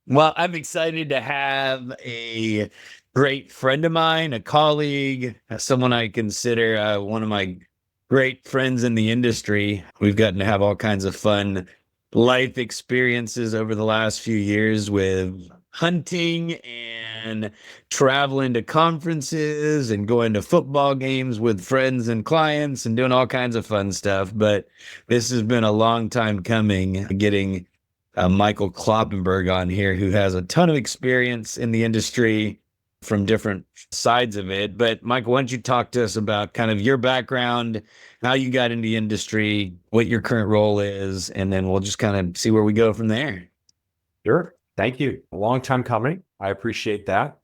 Well, I'm excited to have a great friend of mine, a colleague, someone I consider one of my great friends in the industry. We've gotten to have all kinds of fun life experiences over the last few years with hunting and traveling to conferences and going to football games with friends and clients and doing all kinds of fun stuff. But this has been a long time coming, getting Michael Kloppenburg on here, who has a ton of experience in the industry from different sides of it. But Michael, why don't you talk to us about kind of your background, how you got into the industry, what your current role is, and then we'll just kind of see where we go from there. Sure. Thank you. A long time coming. I appreciate that.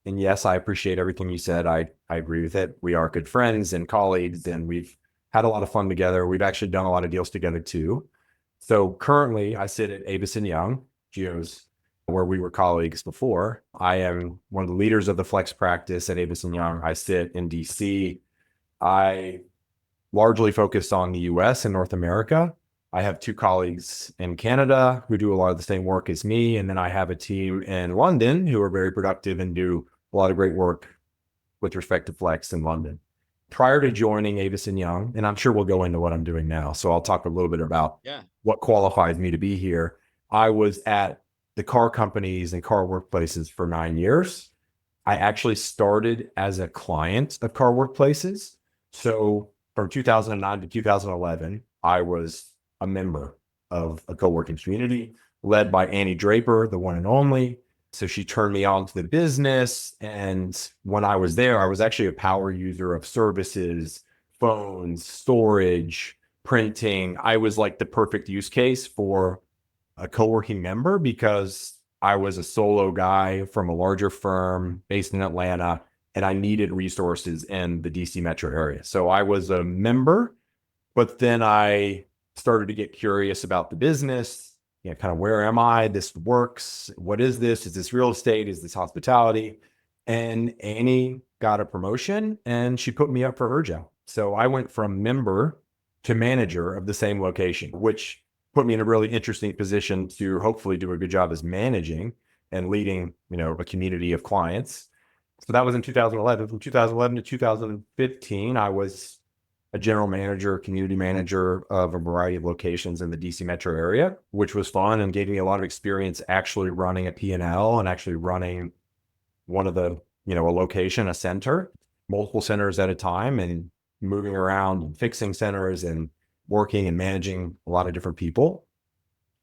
And yes, I appreciate everything you said. I agree with it. We are good friends and colleagues, and we've had a lot of fun together. We've actually done a lot of deals together too. So currently I sit at Avison, Gio's, where we were colleagues before. I am one of the leaders of the Flex practice at Avison. I sit in DC. I largely focus on the US and North America. I have two colleagues in Canada who do a lot of the same work as me. And then I have a team in London who are very productive and do a lot of great work with respect to Flex in London. Prior to joining Avison, and I'm sure we'll go into what I'm doing now. So I'll talk a little bit about what qualifies me to be here. I was at the car companies and car workplaces for 9 years. I actually started as a client of car workplaces. So from 2009 to 2011, I was a member of a co-working community led by Annie Draper, the one and only. So she turned me on to the business. And when I was there, I was actually a power user of services, phones, storage, printing. I was like the perfect use case for a co-working member because I was a solo guy from a larger firm based in Atlanta, and I needed resources in the DC metro area. So I was a member, but then I started to get curious about the business, kind of where am I? This works. What is this? Is this real estate? Is this hospitality? And Annie got a promotion and she put me up for her job. So I went from member to manager of the same location, which put me in a really interesting position to hopefully do a good job as managing and leading, a community of clients. So that was in 2011. From 2011 to 2015, I was a general manager, community manager of a variety of locations in the DC metro area, which was fun and gave me a lot of experience actually running a P&L and actually running one of the, a location, a center, multiple centers at a time, and moving around and fixing centers and working and managing a lot of different people.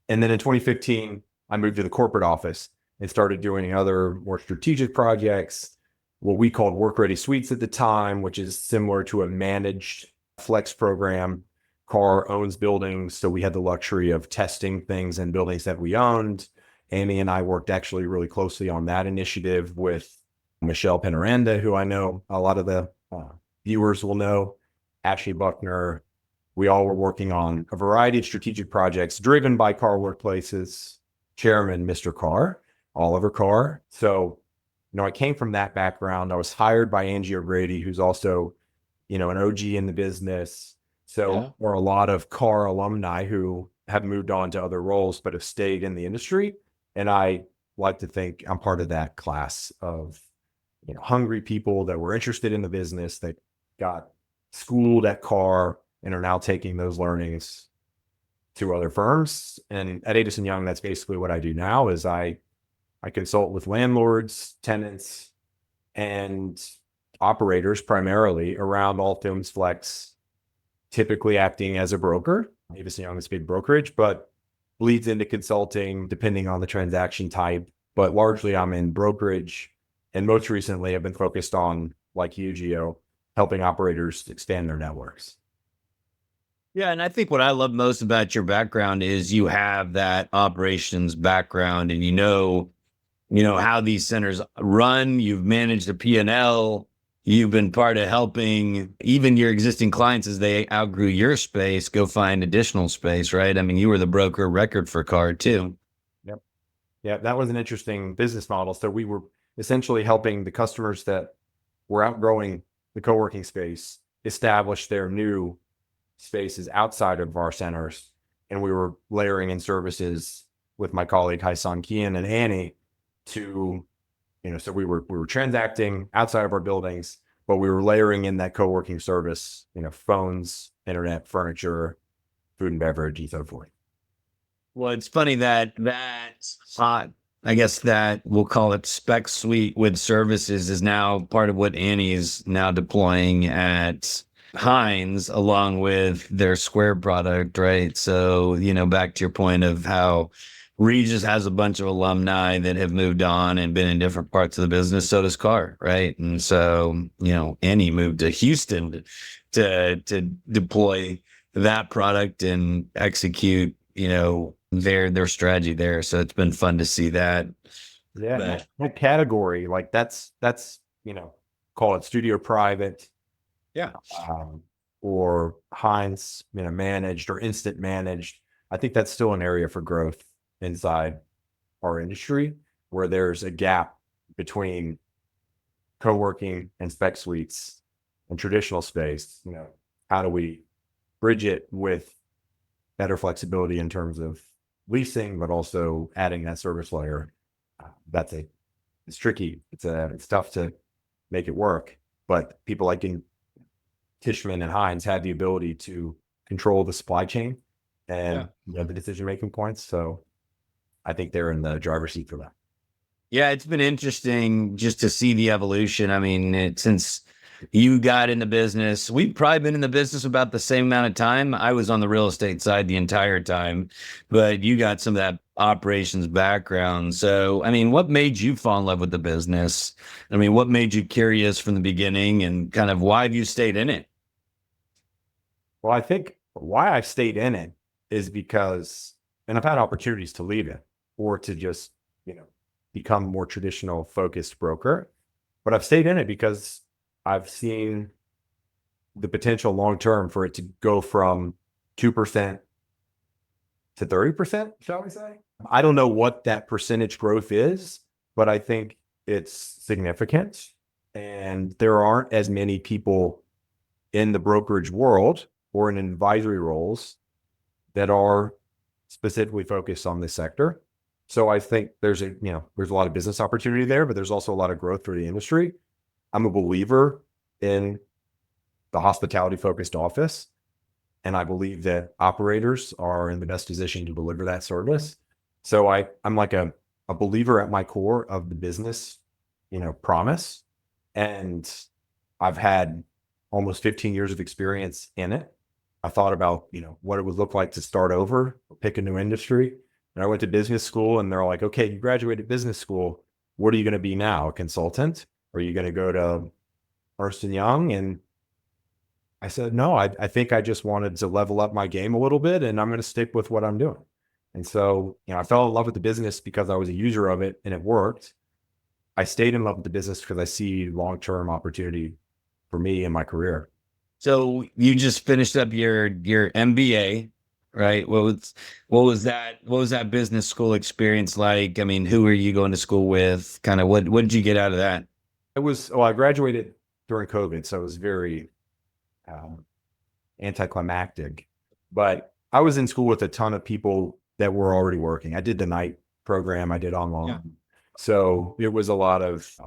And then in 2015, I moved to the corporate office and started doing other more strategic projects, what we called work-ready suites at the time, which is similar to a managed flex program. Car owns buildings, so we had the luxury of testing things in buildings that we owned. Amy and I worked actually really closely on that initiative with Michelle Penaranda, who I know a lot of the viewers will know, Ashley Buckner. We all were working on a variety of strategic projects driven by car workplaces, chairman, Mr. Carr, Oliver Carr. So, I came from that background. I was hired by Angie O'Grady, who's also, an OG in the business. So, or a lot of Carr alumni who have moved on to other roles, but have stayed in the industry. And I like to think I'm part of that class of, hungry people that were interested in the business, that got schooled at Carr and are now taking those learnings to other firms. And at Avison Young, that's basically what I do now. Is I consult with landlords, tenants, and operators primarily around all things flex, typically acting as a broker. Avison Young is a big brokerage, but bleeds into consulting depending on the transaction type. But largely I'm in brokerage. And most recently I've been focused on, like you, Gio, helping operators expand their networks. Yeah, and I think what I love most about your background is you have that operations background, and how these centers run. You've managed a P&L. You've been part of helping even your existing clients as they outgrew your space go find additional space, right? I mean, you were the broker record for Card too. Yep. Yeah, that was an interesting business model. So we were essentially helping the customers that were outgrowing the co-working space establish their new spaces outside of our centers. And we were layering in services with my colleague Hysan Kian and Annie to, so we were transacting outside of our buildings, but we were layering in that co-working service, phones, internet, furniture, food and beverage, and so forth. Well, it's funny that hot, I guess that we'll call it spec suite with services is now part of what Annie is now deploying at Heinz along with their Square product, right? So, back to your point of how Regis has a bunch of alumni that have moved on and been in different parts of the business. So does Carr, right? And so, Annie moved to Houston to deploy that product and execute, their strategy there. So it's been fun to see that. Yeah, that category, like that's call it studio private, Yeah. or Heinz, managed or instant managed. I think that's still an area for growth inside our industry, where there's a gap between co-working and spec suites and traditional space. How do we bridge it with better flexibility in terms of leasing, but also adding that service layer? It's tricky. It's tough to make it work, but people like Tishman and Heinz had the ability to control the supply chain and the decision-making points. So I think they're in the driver's seat for that. Yeah, it's been interesting just to see the evolution. I mean, since you got in the business, we've probably been in the business about the same amount of time. I was on the real estate side the entire time, but you got some of that operations background. So, I mean, what made you fall in love with the business? I mean, what made you curious from the beginning, and kind of why have you stayed in it? Well, I think why I stayed in it is because, and I've had opportunities to leave it or to just, become more traditional focused broker, but I've stayed in it because I've seen the potential long-term for it to go from 2% to 30%, shall we say? I don't know what that percentage growth is, but I think it's significant. And there aren't as many people in the brokerage world or in advisory roles that are specifically focused on this sector. So I think there's a lot of business opportunity there, but there's also a lot of growth for the industry. I'm a believer in the hospitality focused office, and I believe that operators are in the best position to deliver that service. So I'm like a believer at my core of the business, promise. And I've had almost 15 years of experience in it. I thought about, what it would look like to start over, pick a new industry. And I went to business school, and they're like, okay, you graduated business school. What are you going to be now? A consultant? Or are you going to go to Ernst & Young? And I said, no, I think I just wanted to level up my game a little bit, and I'm going to stick with what I'm doing. And so, I fell in love with the business because I was a user of it and it worked. I stayed in love with the business because I see long-term opportunity for me in my career. So you just finished up your MBA, right? What was that business school experience like? I mean, who were you going to school with? Kind of what did you get out of that? I graduated during COVID, so it was very anticlimactic. But I was in school with a ton of people that were already working. I did the night program, I did online. Yeah. So it was I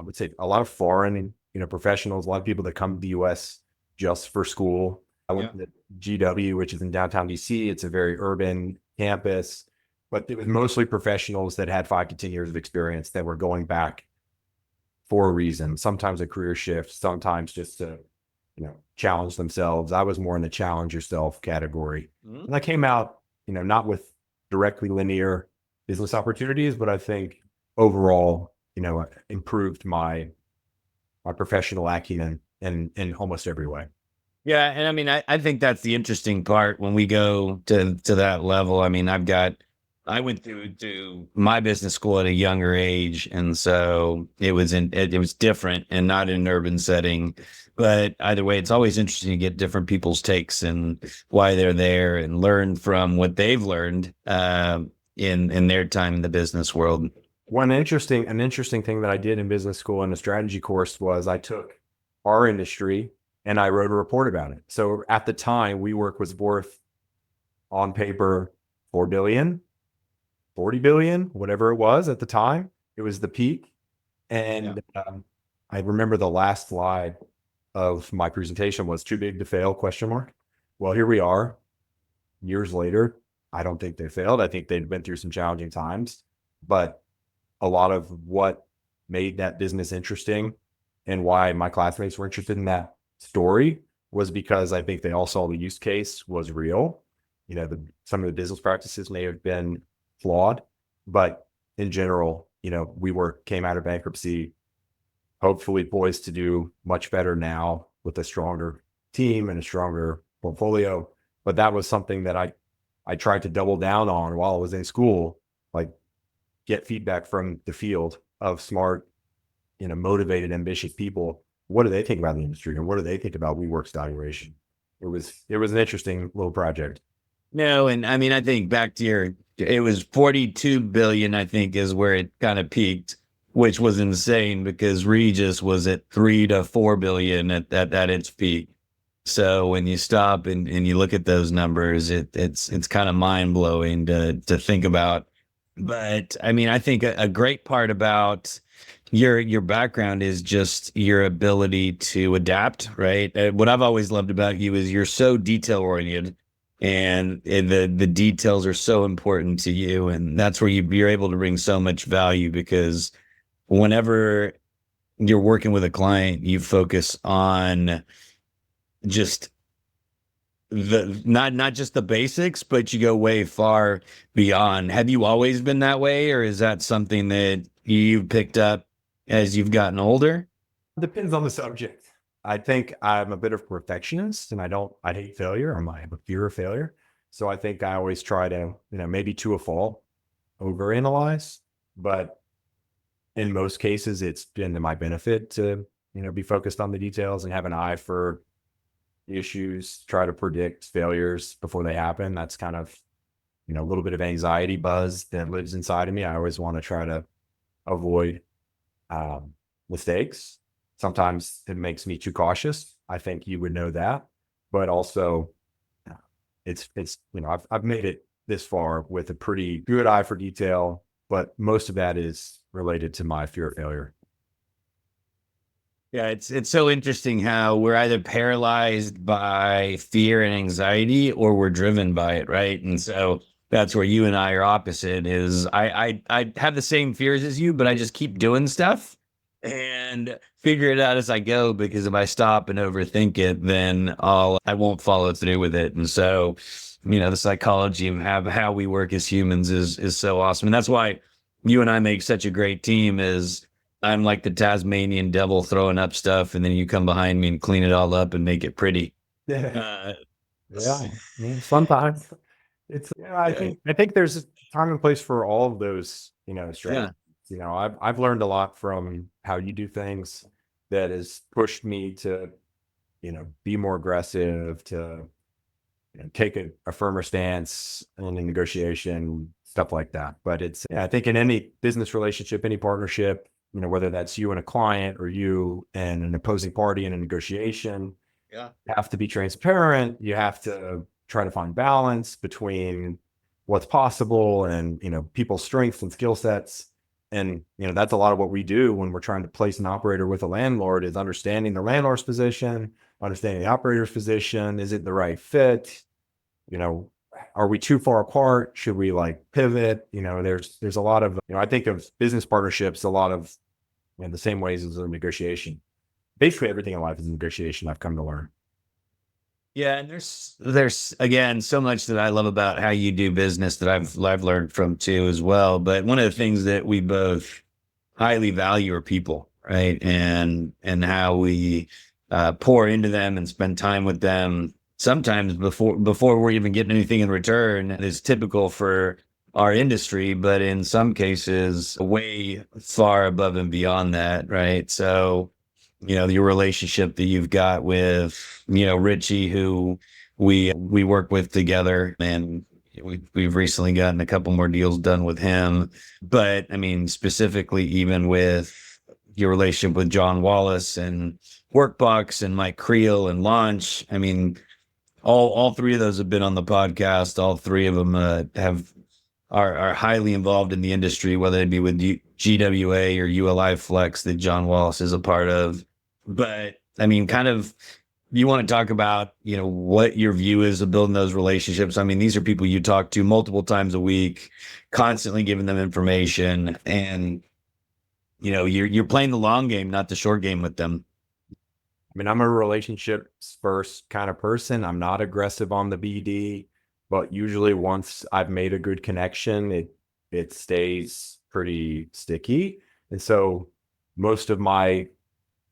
would say a lot of foreign, professionals, a lot of people that come to the US just for school. I went to GW, which is in downtown DC. It's a very urban campus, but it was mostly professionals that had 5 to 10 years of experience that were going back for a reason. Sometimes a career shift, sometimes just to, challenge themselves. I was more in the challenge yourself category. Mm-hmm. And I came out, not with directly linear business opportunities, but I think overall, improved my professional acumen in almost every way. Yeah. And I mean, I think that's the interesting part when we go to that level. I mean, I went to my business school at a younger age. And so it was different and not in an urban setting, but either way, it's always interesting to get different people's takes and why they're there and learn from what they've learned, in their time in the business world. An interesting thing that I did in business school in a strategy course was I took our industry and I wrote a report about it. So at the time, WeWork was worth on paper $4 billion. 40 billion, whatever it was at the time. It was the peak. And I remember the last slide of my presentation was too big to fail, question mark. Well, here we are years later. I don't think they failed. I think they'd been through some challenging times, but a lot of what made that business interesting and why my classmates were interested in that story was because I think they all saw the use case was real. Some of the business practices may have been flawed, but in general, we came out of bankruptcy, hopefully poised to do much better now with a stronger team and a stronger portfolio. But that was something that I tried to double down on while I was in school, like get feedback from the field of smart, motivated, ambitious people. What do they think about the industry, and what do they think about WeWork's valuation? It was an interesting little project. No, and I mean, I think back to it was 42 billion, I think, is where it kind of peaked, which was insane because Regis was at 3 to 4 billion at its peak. So when you stop and you look at those numbers, it's kind of mind blowing to think about. But I mean, I think a great part about your background is just your ability to adapt, right? What I've always loved about you is you're so detail oriented, and the details are so important to you, and that's where you're able to bring so much value, because whenever you're working with a client, you focus on just not just the basics, but you go way far beyond. Have you always been that way, or is that something that you've picked up as you've gotten older? Depends on the subject. I think I'm a bit of a perfectionist, and I hate failure. I have a fear of failure. So I think I always try to, maybe to a fault, overanalyze, but in most cases it's been to my benefit to, be focused on the details and have an eye for issues, try to predict failures before they happen. That's kind of, a little bit of anxiety buzz that lives inside of me. I always want to try to avoid mistakes. Sometimes it makes me too cautious. I think you would know that, but also it's, I've made it this far with a pretty good eye for detail, but most of that is related to my fear of failure. Yeah, it's so interesting how we're either paralyzed by fear and anxiety, or we're driven by it, right? And so that's where you and I are opposite. Is I have the same fears as you, but I just keep doing stuff and figure it out as I go, because if I stop and overthink it, then I won't follow through with it. And so, the psychology of how we work as humans is so awesome. And that's why you and I make such a great team. Is I'm like the Tasmanian devil throwing up stuff, and then you come behind me and clean it all up and make it pretty. Yeah. Sometimes it's, I think there's a time and place for all of those, strategies. I've learned a lot from how you do things that has pushed me to, be more aggressive, to take a firmer stance in a negotiation, stuff like that. But I think in any business relationship, any partnership, whether that's you and a client or you and an opposing party in a negotiation, you have to be transparent. You have to try to find balance between what's possible and, people's strengths and skill sets. And, that's a lot of what we do when we're trying to place an operator with a landlord, is understanding the landlord's position, understanding the operator's position. Is it the right fit? Are we too far apart? Should we pivot? There's a lot of, I think of business partnerships, a lot of, the same ways as a negotiation. Basically everything in life is a negotiation, I've come to learn. Yeah, and there's again so much that I love about how you do business that I've learned from too as well. But one of the things that we both highly value are people, right? And how we pour into them and spend time with them. Sometimes before we're even getting anything in return, is typical for our industry, but in some cases way far above and beyond that, right? So, your relationship that you've got with, Richie, who we work with together, and we've recently gotten a couple more deals done with him. But I mean, specifically even with your relationship with John Wallace and Workbox and Mike Creel and Launch, I mean, all three of those have been on the podcast. All three of them have are highly involved in the industry, whether it be with GWA or ULI Flex that John Wallace is a part of. But I mean, kind of, you want to talk about, what your view is of building those relationships. I mean, these are people you talk to multiple times a week, constantly giving them information, and you're playing the long game, not the short game with them. I mean, I'm a relationships first kind of person. I'm not aggressive on the BD, but usually once I've made a good connection, it stays pretty sticky. And so most of my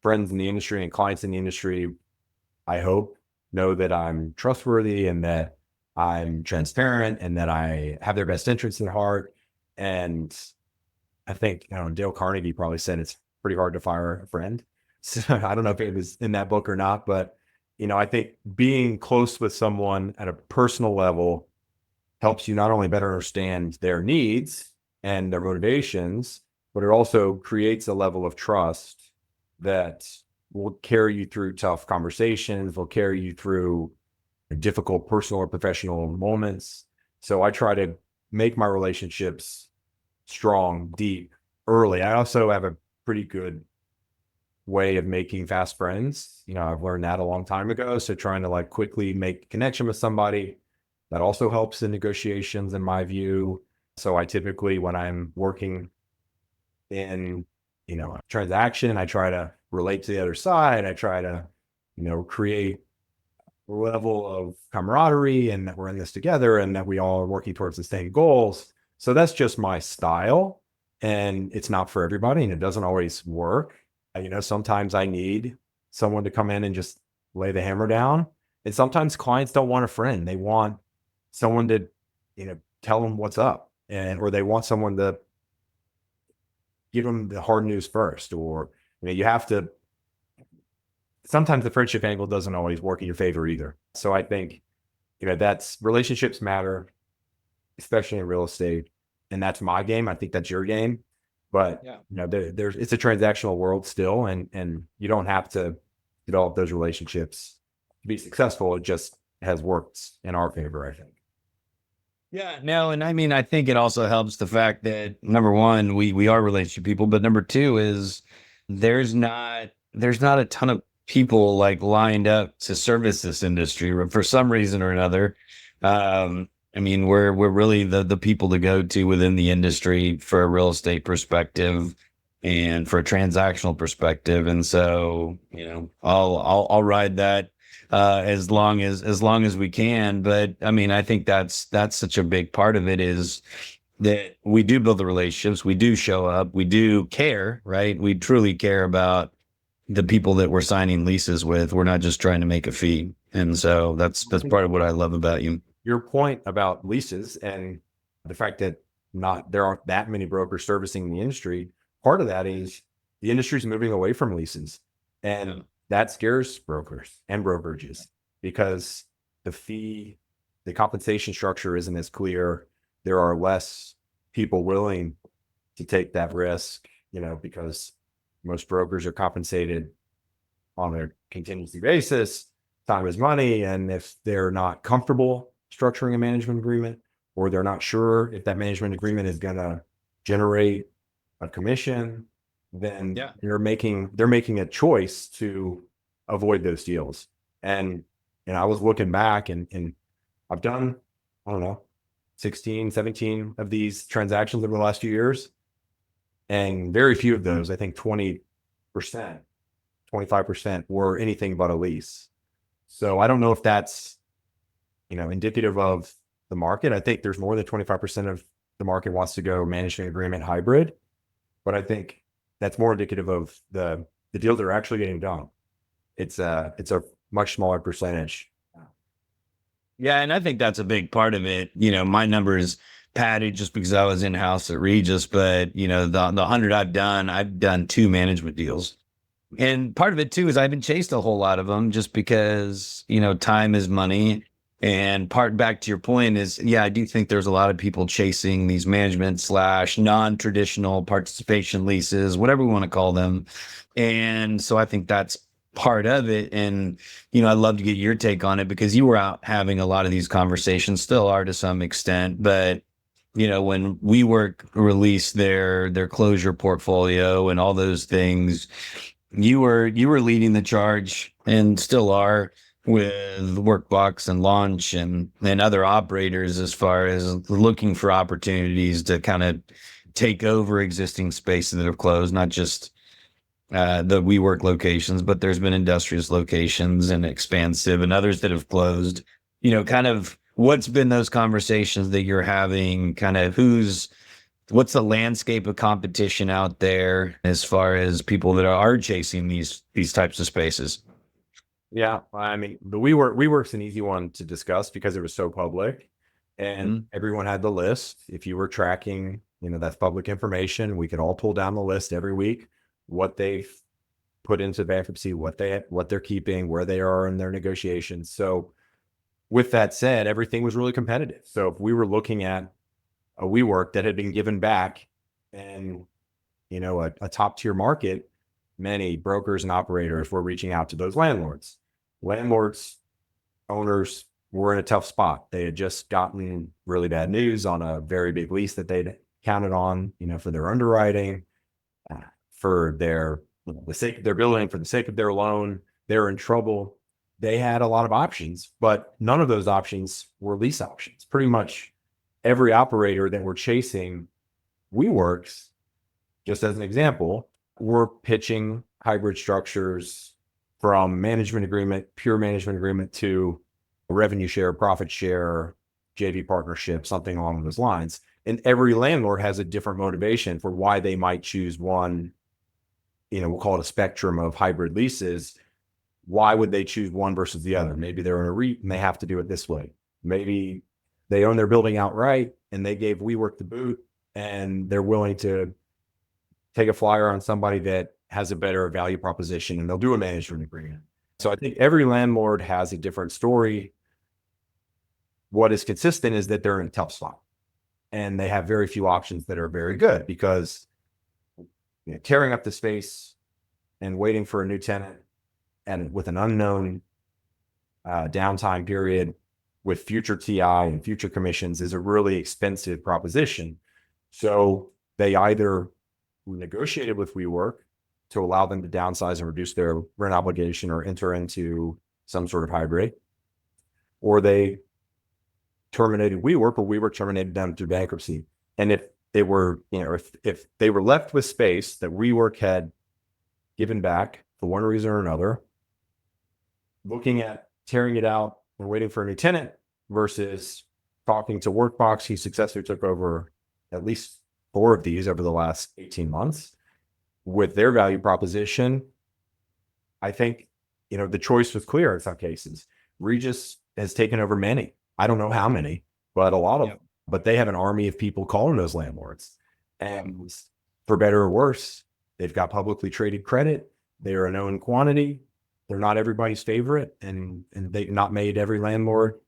friends in the industry and clients in the industry, I hope, know that I'm trustworthy and that I'm transparent and that I have their best interests at heart. And I think, Dale Carnegie probably said it's pretty hard to fire a friend. So I don't know if it was in that book or not, but, I think being close with someone at a personal level helps you not only better understand their needs and their motivations, but it also creates a level of trust that will carry you through tough conversations, will carry you through difficult personal or professional moments. So I try to make my relationships strong, deep, early. I also have a pretty good way of making fast friends. I've learned that a long time ago. So trying to quickly make connection with somebody, that also helps in negotiations in my view. So I typically, when I'm working in, a transaction, I try to relate to the other side. I try to, create a level of camaraderie and that we're in this together and that we all are working towards the same goals. So that's just my style, and it's not for everybody and it doesn't always work. Sometimes I need someone to come in and just lay the hammer down. And sometimes clients don't want a friend. They want someone to, tell them what's up, or they want someone to give them the hard news first, or, you have to, sometimes the friendship angle doesn't always work in your favor either. So I think, that's, relationships matter, especially in real estate. And that's my game. I think that's your game. But there's it's a transactional world still, and you don't have to develop those relationships to be successful. It just has worked in our favor, I think. Yeah, no, and I mean, I think it also helps the fact that, number one, we are relationship people, but number two is there's not a ton of people lined up to service this industry for some reason or another. I mean, we're really the people to go to within the industry for a real estate perspective and for a transactional perspective. And so, I'll ride that as long as we can. But I mean, I think that's such a big part of it, is that we do build the relationships, we do show up, we do care, right? We truly care about the people that we're signing leases with. We're not just trying to make a fee. And so that's part of what I love about you. Your point about leases and the fact that there aren't that many brokers servicing the industry, part of that is the industry's moving away from leases. And that scares brokers and brokerages because the compensation structure isn't as clear. There are less people willing to take that risk, because most brokers are compensated on a contingency basis. Time is money. And if they're not comfortable structuring a management agreement, or they're not sure if that management agreement is going to generate a commission, then they're making a choice to avoid those deals. And I was looking back and I've done, I don't know, 16, 17 of these transactions over the last few years. And very few of those, I think 20%, 25% were anything but a lease. So I don't know if that's, indicative of the market. I think there's more than 25% of the market wants to go management agreement hybrid, but I think that's more indicative of the deals that are actually getting done. It's a much smaller percentage. Yeah, and I think that's a big part of it. My number is padded just because I was in-house at Regis, but the 100 I've done 2 management deals. And part of it too is I haven't chased a whole lot of them just because, time is money. And part back to your point is, I do think there's a lot of people chasing these management / non-traditional participation leases, whatever we want to call them. And so I think that's part of it. And, I'd love to get your take on it because you were out having a lot of these conversations, still are to some extent, but when WeWork released their closure portfolio and all those things, you were leading the charge and still are with Workbox and Launch and other operators as far as looking for opportunities to kind of take over existing spaces that have closed, not just the WeWork locations, but there's been Industrious locations and Expansive and others that have closed. Kind of what's been those conversations that you're having, kind of what's the landscape of competition out there as far as people that are chasing these types of spaces? Yeah, I mean, the WeWork's an easy one to discuss because it was so public and everyone had the list. If you were tracking, that's public information. We could all pull down the list every week, what they've put into bankruptcy, what they're keeping, where they are in their negotiations. So with that said, everything was really competitive. So if we were looking at a WeWork that had been given back and, a top tier market, many brokers and operators were reaching out to those landlords. Owners were in a tough spot. They had just gotten really bad news on a very big lease that they'd counted on, for their underwriting, for the sake of their building, for the sake of their loan. They're in trouble. They had a lot of options, but none of those options were lease options. Pretty much every operator that we're chasing WeWorks, just as an example, were pitching hybrid structures from pure management agreement to revenue share, profit share, JV partnership, something along those lines. And every landlord has a different motivation for why they might choose one, we'll call it a spectrum of hybrid leases. Why would they choose one versus the other? Maybe they're in a REIT and they have to do it this way. Maybe they own their building outright and they gave WeWork the boot and they're willing to take a flyer on somebody that has a better value proposition and they'll do a management agreement. So I think every landlord has a different story. What is consistent is that they're in a tough spot and they have very few options that are very good because tearing up the space and waiting for a new tenant and with an unknown downtime period with future TI and future commissions is a really expensive proposition. So they either negotiated with WeWork to allow them to downsize and reduce their rent obligation or enter into some sort of hybrid, or they terminated WeWork or WeWork terminated them through bankruptcy. And if they were, if they were left with space that WeWork had given back for one reason or another, looking at tearing it out and waiting for a new tenant versus talking to Workbox, he successfully took over at least 4 of these over the last 18 months with their value proposition. I think, the choice was clear in some cases. Regis has taken over many. I don't know how many, but a lot of them. But they have an army of people calling those landlords. And for better or worse, they've got publicly traded credit. They are a known quantity. They're not everybody's favorite. And they've not made every landlord,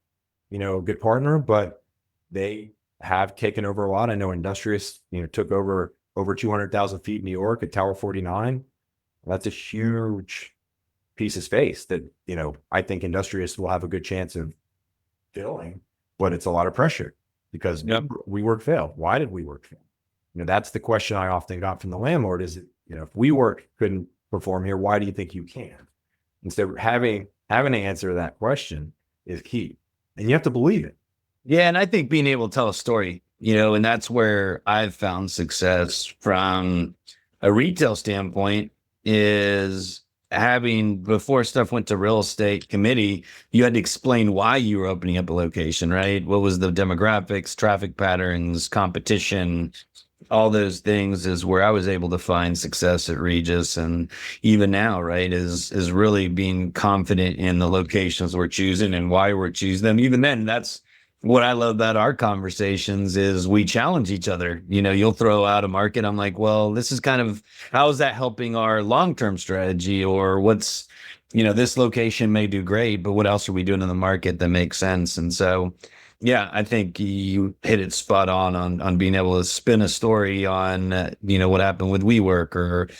a good partner, but they have taken over a lot. I know Industrious, took over 200,000 feet in New York at Tower 49. That's a huge piece of space that, I think Industrious will have a good chance of filling, but it's a lot of pressure because WeWork failed. Why did WeWork fail? That's the question I often got from the landlord is, if WeWork couldn't perform here, why do you think you can? And so having an answer to that question is key, and you have to believe it. Yeah. And I think being able to tell a story, and that's where I've found success from a retail standpoint is having, before stuff went to real estate committee, you had to explain why you were opening up a location, right? What was the demographics, traffic patterns, competition, all those things is where I was able to find success at Regis. And even now, right, is really being confident in the locations we're choosing and why we're choosing them. Even then, that's what I love about our conversations is we challenge each other. You'll throw out a market. I'm like, well, this is kind of, how is that helping our long-term strategy? Or what's, this location may do great, but what else are we doing in the market that makes sense? And so, yeah, I think you hit it spot on being able to spin a story on, what happened with WeWork or,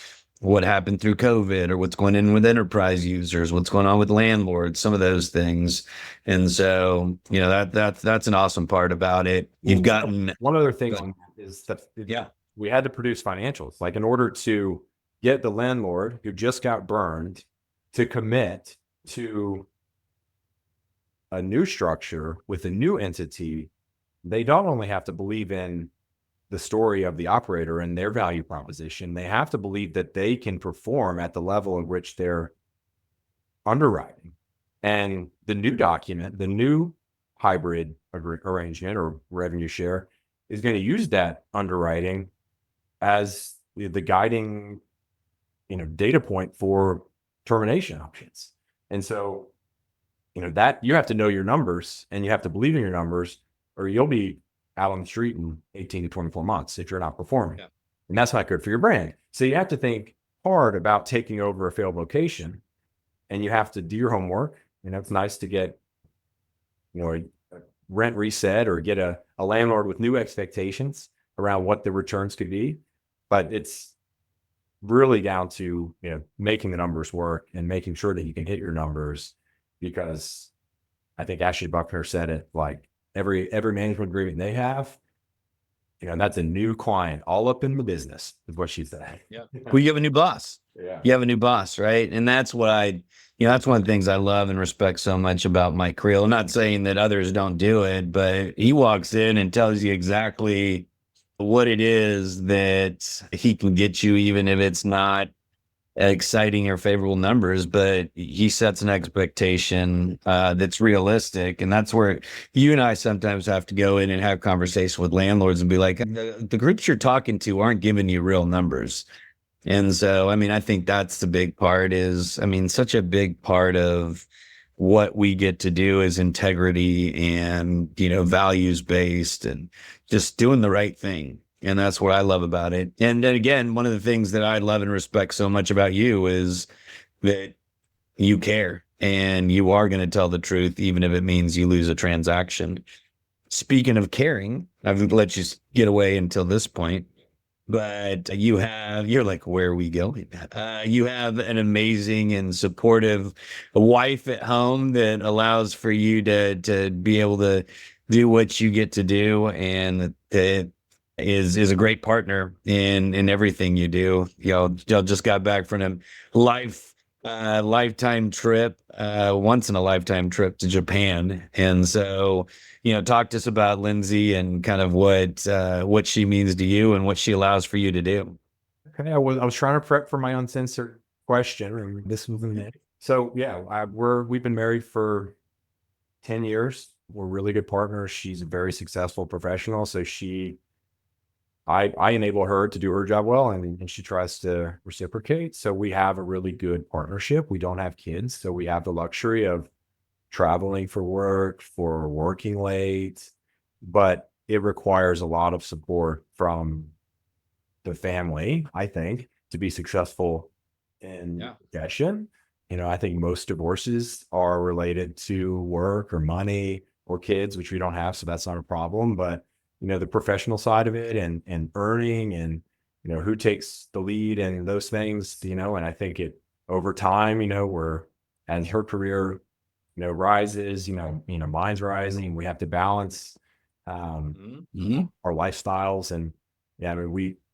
what happened through COVID, or what's going on with enterprise users, what's going on with landlords, some of those things. And so, that's an awesome part about it. You've gotten one other thing on that is that we had to produce financials. Like, in order to get the landlord who just got burned to commit to a new structure with a new entity, they don't only have to believe in the story of the operator and their value proposition, they have to believe that they can perform at the level in which they're underwriting. And the new document, the new hybrid arrangement or revenue share, is going to use that underwriting as the guiding, data point for termination options. And so, that you have to know your numbers and you have to believe in your numbers, or you'll be out on the street in 18 to 24 months if you're not performing. Yeah. And that's not good for your brand. So you have to think hard about taking over a failed location, and you have to do your homework. It's nice to get, a rent reset or get a landlord with new expectations around what the returns could be. But it's really down to, making the numbers work and making sure that you can hit your numbers, because I think Ashley Buckner said it, like, every management agreement they have, that's a new client all up in the business, is what she said. Yeah. Well, you have a new boss. Yeah. You have a new boss, right? And that's what that's one of the things I love and respect so much about Mike Creel. I'm not saying that others don't do it, but he walks in and tells you exactly what it is that he can get you, even if it's not exciting or favorable numbers, but he sets an expectation that's realistic. And that's where you and I sometimes have to go in and have conversations with landlords and be like, the groups you're talking to aren't giving you real numbers. And so, I think that's the big part such a big part of what we get to do is integrity and, values based and just doing the right thing. And that's what I love about it. And then again, one of the things that I love and respect so much about you is that you care and you are going to tell the truth, even if it means you lose a transaction. Speaking of caring, I've let you get away until this point, but you're like, where are we going? You have an amazing and supportive wife at home that allows for you to be able to do what you get to do, and that is a great partner in everything you do. Y'all just got back from a lifetime trip, once in a lifetime trip to Japan. And so, talk to us about Lindsay and kind of what she means to you and what she allows for you to do. Okay. I was trying to prep for my uncensored question. This was it. So yeah, we've been married for 10 years. We're really good partners. She's a very successful professional. So I enable her to do her job well, and she tries to reciprocate. So we have a really good partnership. We don't have kids, so we have the luxury of traveling for work, for working late, but it requires a lot of support from the family, I think, to be successful in profession. I think most divorces are related to work or money or kids, which we don't have, so that's not a problem. But the professional side of it and earning and, who takes the lead and those things, and I think it over time, as her career, rises, mine's rising, we have to balance, our lifestyles. And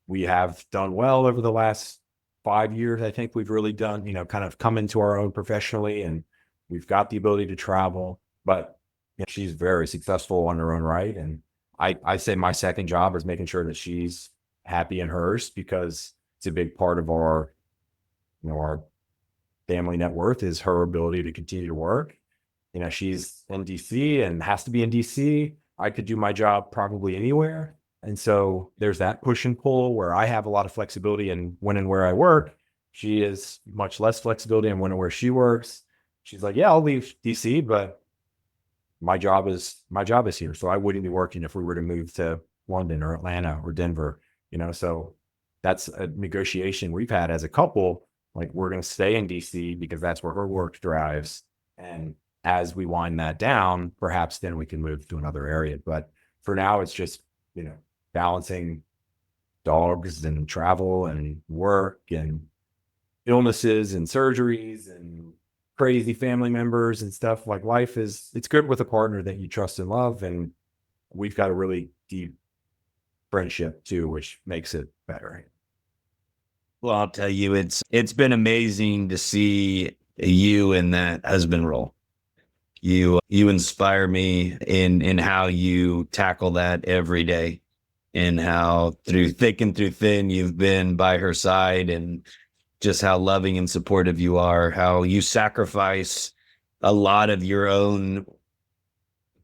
we have done well over the last 5 years. I think we've really done, kind of come into our own professionally, and we've got the ability to travel, but she's very successful on her own right. And I say my second job is making sure that she's happy in hers, because it's a big part of our family net worth is her ability to continue to work. She's in DC and has to be in DC. I could do my job probably anywhere. And so there's that push and pull where I have a lot of flexibility in when and where I work. She is much less flexibility in when and where she works. She's like, yeah, I'll leave DC, but my job is here. So I wouldn't be working if we were to move to London or Atlanta or Denver, so that's a negotiation we've had as a couple. Like, we're going to stay in DC because that's where her work drives. And as we wind that down, perhaps then we can move to another area. But for now, it's just, balancing dogs and travel and work and illnesses and surgeries and crazy family members and stuff. Like it's good with a partner that you trust and love. And we've got a really deep friendship too, which makes it better. Well, I'll tell you, it's been amazing to see you in that husband role. You inspire me in how you tackle that every day, and how through thick and through thin you've been by her side, and just how loving and supportive you are, how you sacrifice a lot of your own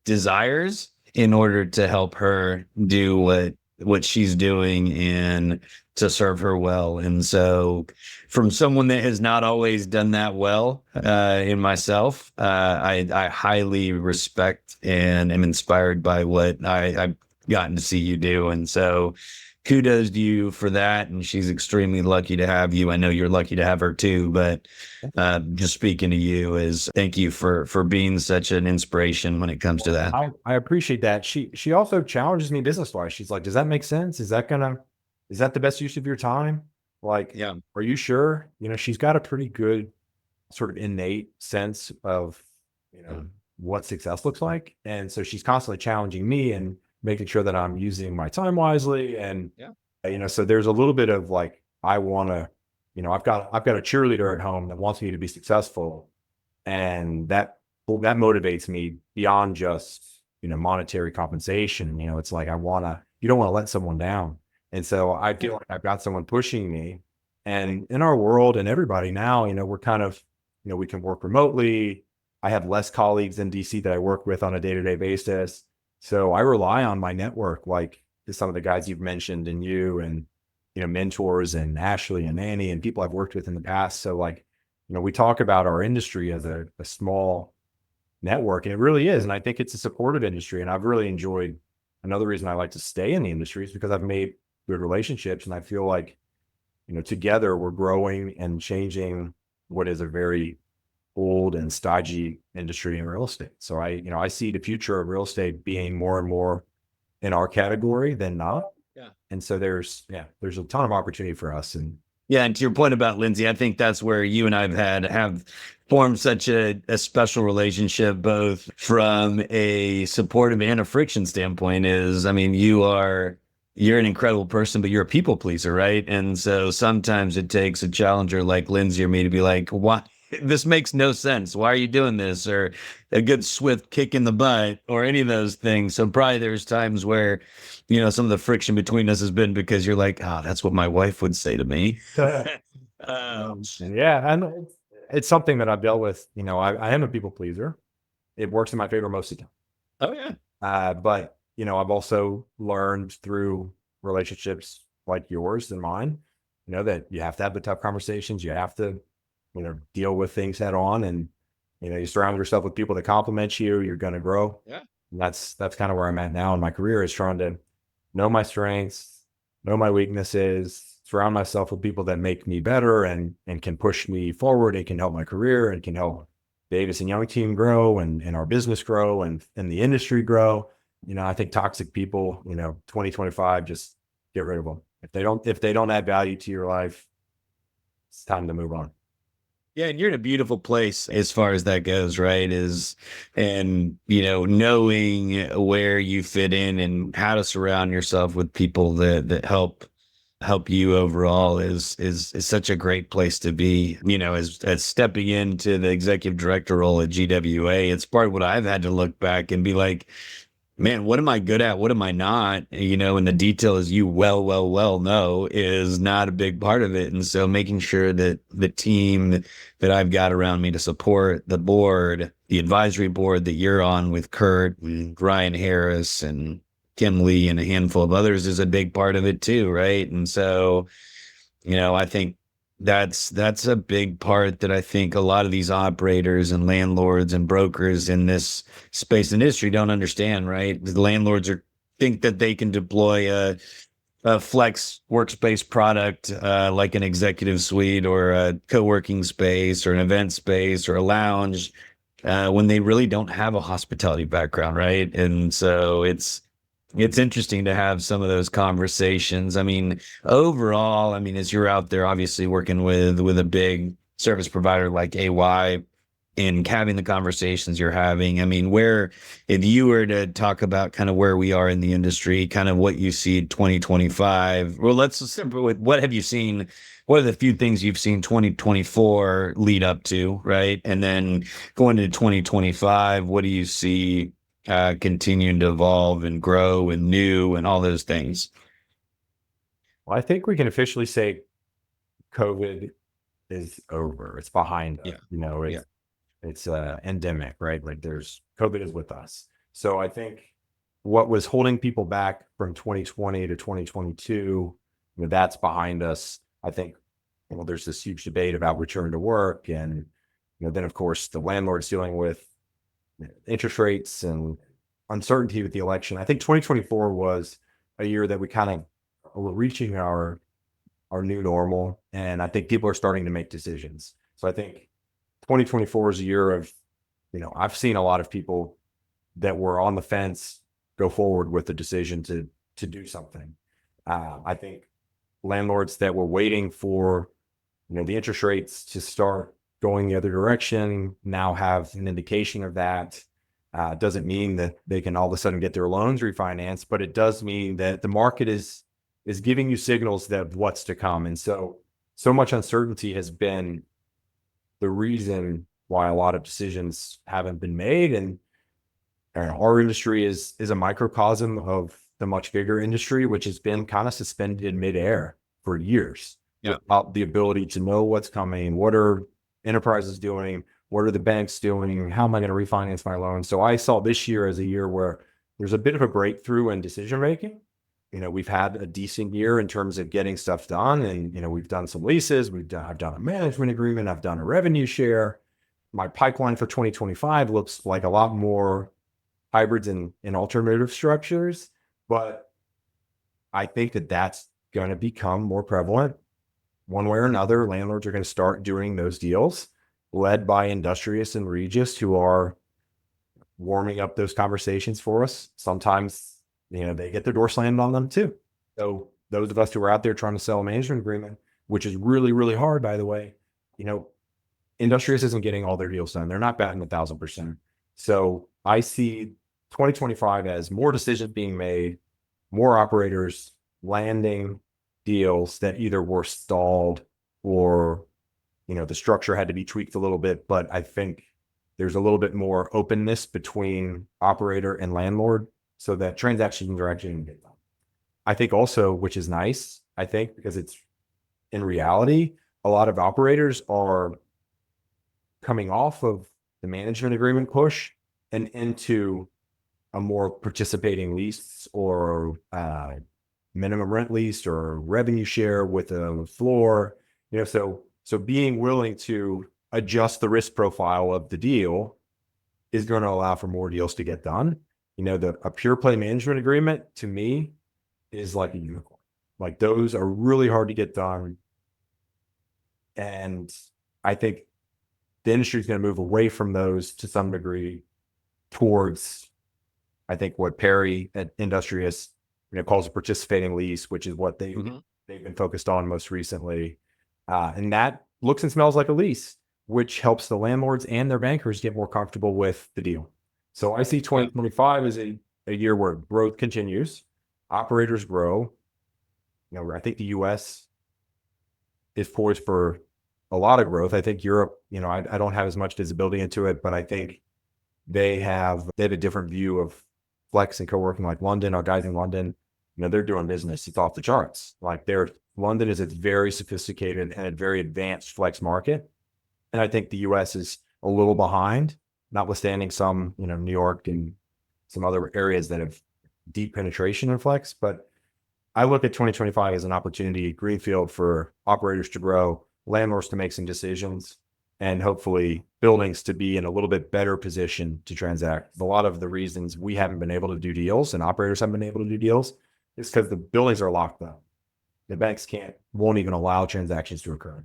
desires in order to help her do what she's doing and to serve her well. And so from someone that has not always done that well in myself, I highly respect and am inspired by what I've gotten to see you do. And so kudos to you for that. And she's extremely lucky to have you. I know you're lucky to have her too, but just speaking to you is thank you for being such an inspiration when it comes to that. I appreciate that. She also challenges me business wise. She's like, does that make sense? Is that the best use of your time? Like, Yeah. Are you sure? She's got a pretty good sort of innate sense of, what success looks like. And so she's constantly challenging me and making sure that I'm using my time wisely. And, so there's a little bit of like, I want to, I've got a cheerleader at home that wants me to be successful. And that motivates me beyond just, monetary compensation. It's like, you don't want to let someone down. And so I feel like I've got someone pushing me. And in our world and everybody now, we're kind of, we can work remotely. I have less colleagues in DC that I work with on a day-to-day basis. So I rely on my network, like some of the guys you've mentioned, and you and, mentors and Ashley and Annie and people I've worked with in the past. So like, we talk about our industry as a small network, and it really is. And I think it's a supportive industry. And I've really enjoyed, another reason I like to stay in the industry is because I've made good relationships. And I feel like, together we're growing and changing what is a very old and stodgy industry in real estate. So I see the future of real estate being more and more in our category than not. Yeah. And so there's a ton of opportunity for us. And and to your point about Lindsay, I think that's where you and I have formed such a special relationship, both from a supportive and a friction standpoint. Is, I mean, you're an incredible person, but you're a people pleaser, right? And so sometimes it takes a challenger like Lindsay or me to be like, why? This makes no sense. Why are you doing this? Or a good swift kick in the butt, or any of those things. So probably there's times where, some of the friction between us has been because you're like, that's what my wife would say to me. And it's something that I've dealt with. I am a people pleaser. It works in my favor most of the time. Oh yeah. But I've also learned through relationships like yours and mine, that you have to have the tough conversations. You have to, deal with things head on, and, you surround yourself with people that compliment you, you're going to grow. Yeah. And that's kind of where I'm at now in my career, is trying to know my strengths, know my weaknesses, surround myself with people that make me better and can push me forward. It can help my career and can help the Avison Young team grow and our business grow and the industry grow. I think toxic people, 2025, just get rid of them. If they don't add value to your life, it's time to move on. Yeah, and you're in a beautiful place as far as that goes, right? Knowing where you fit in and how to surround yourself with people that help you overall is such a great place to be. As stepping into the executive director role at GWA, it's part of what I've had to look back and be like, man, what am I good at? What am I not? And the detail, as you well know, is not a big part of it. And so making sure that the team that I've got around me to support the board, the advisory board that you're on with Kurt and Ryan Harris and Kim Lee and a handful of others, is a big part of it too, right? And so, I think that's a big part that I think a lot of these operators and landlords and brokers in this space industry don't understand, right? The landlords think that they can deploy a flex workspace product like an executive suite or a co-working space or an event space or a lounge when they really don't have a hospitality background, right? And so it's It's interesting to have some of those conversations. I mean, overall, I mean, as you're out there obviously working with a big service provider like AY and having the conversations you're having, I mean, where, if you were to talk about kind of where we are in the industry, kind of what you see 2025, well, let's start with what have you seen? What are the few things you've seen 2024 lead up to, right? And then going to 2025, what do you see continuing to evolve and grow and new and all those things? Well, I think we can officially say COVID is over. It's behind us. Yeah. It's Yeah. it's endemic, right? Like there's COVID is with us. So I think what was holding people back from 2020 to 2022, that's behind us. I think there's this huge debate about return to work, and then of course the landlord's dealing with interest rates and uncertainty with the election. I think 2024 was a year that we kind of were reaching our new normal, and I think people are starting to make decisions. So I think 2024 is a year of, I've seen a lot of people that were on the fence go forward with the decision to do something. I think landlords that were waiting for, the interest rates to start going the other direction now have an indication of that. Doesn't mean that they can all of a sudden get their loans refinanced, but it does mean that the market is giving you signals that what's to come. And so much uncertainty has been the reason why a lot of decisions haven't been made. And our industry is a microcosm of the much bigger industry, which has been kind of suspended in midair for years. Yeah. Without the ability to know what's coming. What are enterprises doing? What are the banks doing? How am I going to refinance my loan? So I saw this year as a year where there's a bit of a breakthrough in decision making. We've had a decent year in terms of getting stuff done, and we've done some leases. I've done a management agreement. I've done a revenue share. My pipeline for 2025 looks like a lot more hybrids and alternative structures, but I think that that's going to become more prevalent. One way or another, landlords are going to start doing those deals, led by Industrious and Regus, who are warming up those conversations for us. Sometimes, they get their door slammed on them too. So those of us who are out there trying to sell a management agreement, which is really, really hard, by the way, Industrious isn't getting all their deals done. They're not batting 1,000%. So I see 2025 as more decisions being made, more operators landing deals that either were stalled or, the structure had to be tweaked a little bit. But I think there's a little bit more openness between operator and landlord so that transactions are actually getting done. I think also, which is nice, I think, because it's in reality, a lot of operators are coming off of the management agreement push and into a more participating lease or minimum rent lease or revenue share with a floor, so being willing to adjust the risk profile of the deal is going to allow for more deals to get done. A pure play management agreement to me is like a unicorn. Like those are really hard to get done. And I think the industry is going to move away from those to some degree towards, I think, what Perry at Industrious calls a participating lease, which is what they've been focused on most recently. And that looks and smells like a lease, which helps the landlords and their bankers get more comfortable with the deal. So I see 2025 as a year where growth continues, operators grow. I think the US is poised for a lot of growth. I think Europe, I don't have as much visibility into it, but I think they have a different view of flex and co-working. Like London, our guys in London, they're doing business. It's off the charts. Like London is a very sophisticated and a very advanced flex market. And I think the US is a little behind, notwithstanding some, New York and some other areas that have deep penetration in flex. But I look at 2025 as an opportunity, greenfield, for operators to grow, landlords to make some decisions, and hopefully buildings to be in a little bit better position to transact. A lot of the reasons we haven't been able to do deals and operators haven't been able to do deals is because the buildings are locked up. The banks won't even allow transactions to occur.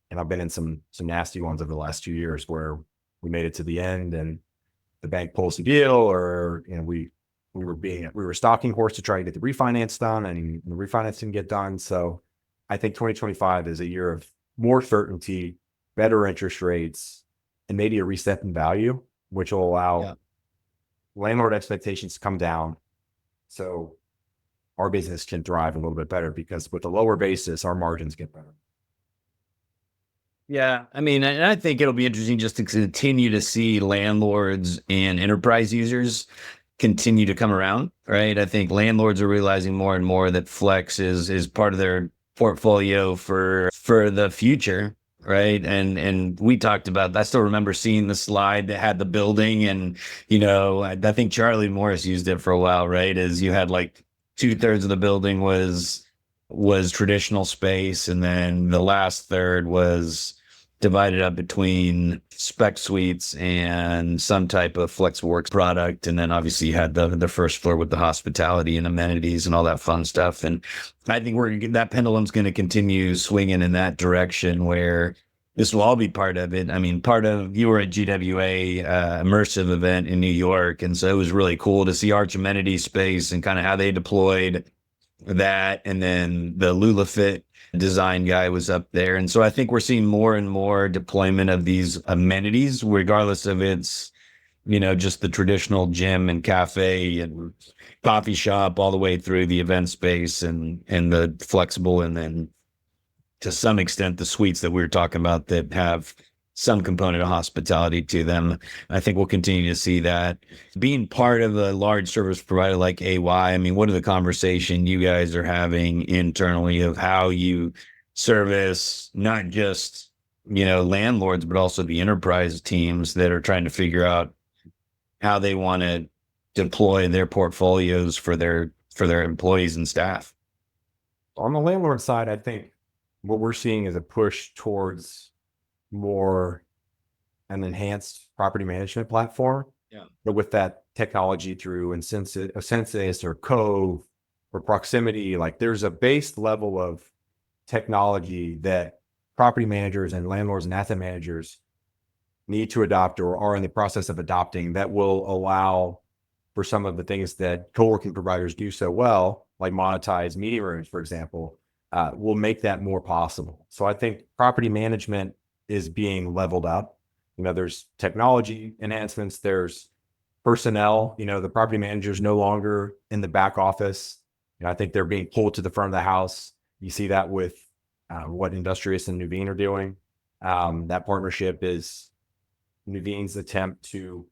And I've been in some nasty ones over the last 2 years where we made it to the end and the bank pulls the deal, or we we were stalking horse to try to get the refinance done, and the refinance didn't get done. So I think 2025 is a year of more certainty, better interest rates, and maybe a reset in value, which will allow landlord expectations to come down. So our business can thrive a little bit better, because with the lower basis, our margins get better. Yeah, I mean, and I think it'll be interesting just to continue to see landlords and enterprise users continue to come around, right? I think landlords are realizing more and more that Flex is part of their portfolio for the future, right? And we talked about, I still remember seeing the slide that had the building, and I think Charlie Morris used it for a while, right? As you had like 2/3 of the building was traditional space, and then the last third was divided up between spec suites and some type of FlexWorks product. And then obviously you had the first floor with the hospitality and amenities and all that fun stuff. And I think that pendulum's going to continue swinging in that direction, where this will all be part of it. I mean, you were at GWA immersive event in New York. And so it was really cool to see Arch Amenity Space and kind of how they deployed that. And then the LulaFit design guy was up there. And so I think we're seeing more and more deployment of these amenities, regardless of it's, just the traditional gym and cafe and coffee shop, all the way through the event space and the flexible, and then to some extent the suites that we were talking about that have some component of hospitality to them. I think we'll continue to see that. Being part of a large service provider like AY, I mean, what are the conversation you guys are having internally of how you service not just, landlords, but also the enterprise teams that are trying to figure out how they want to deploy their portfolios for their employees and staff? On the landlord side, I think what we're seeing is a push towards more an enhanced property management platform. Yeah. But with that technology through Census or Cove or Proximity, like there's a base level of technology that property managers and landlords and asset managers need to adopt or are in the process of adopting, that will allow for some of the things that co-working providers do so well, like monetize meeting rooms, for example, will make that more possible. So I think property management is being leveled up. There's technology enhancements, there's personnel, the property managers no longer in the back office. I think they're being pulled to the front of the house. You see that with what Industrious and Nuveen are doing. That partnership is Nuveen's attempt to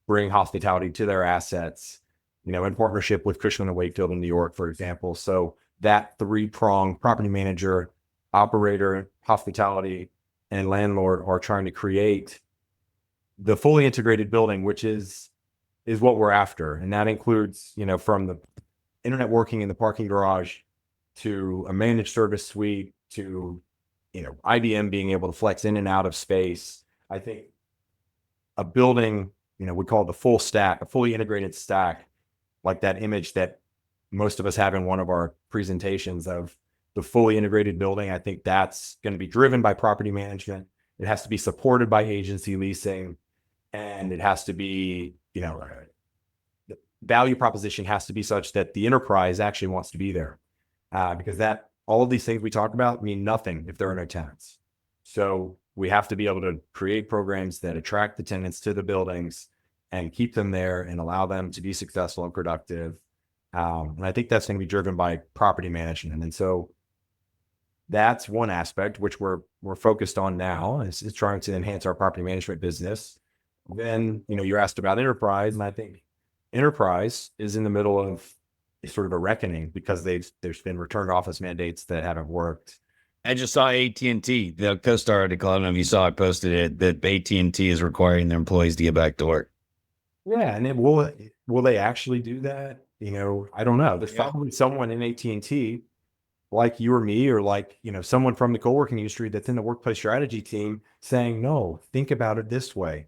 bring hospitality to their assets, in partnership with Cushman & Wakefield in New York, for example. So that three-pronged property manager, operator, hospitality, and landlord are trying to create the fully integrated building, which is what we're after. And that includes, from the internet working in the parking garage to a managed service suite to, IBM being able to flex in and out of space. I think a building, we call it the full stack, a fully integrated stack, like that image that most of us have in one of our presentations of the fully integrated building. I think that's going to be driven by property management. It has to be supported by agency leasing, and it has to be, the value proposition has to be such that the enterprise actually wants to be there, because all of these things we talked about mean nothing if there are no tenants. So we have to be able to create programs that attract the tenants to the buildings and keep them there and allow them to be successful and productive. And I think that's going to be driven by property management. And so that's one aspect which we're focused on now, is trying to enhance our property management business. Then, you asked about enterprise, and I think enterprise is in the middle of sort of a reckoning, because there's been return to office mandates that haven't worked. I just saw AT&T, the CoStar article, I don't know if you saw, I posted it, that AT&T is requiring their employees to get back to work. Yeah, and will they actually do that? I don't know. There's probably someone in AT&T like you or me, or like, someone from the co-working industry that's in the workplace strategy team saying, no, think about it this way.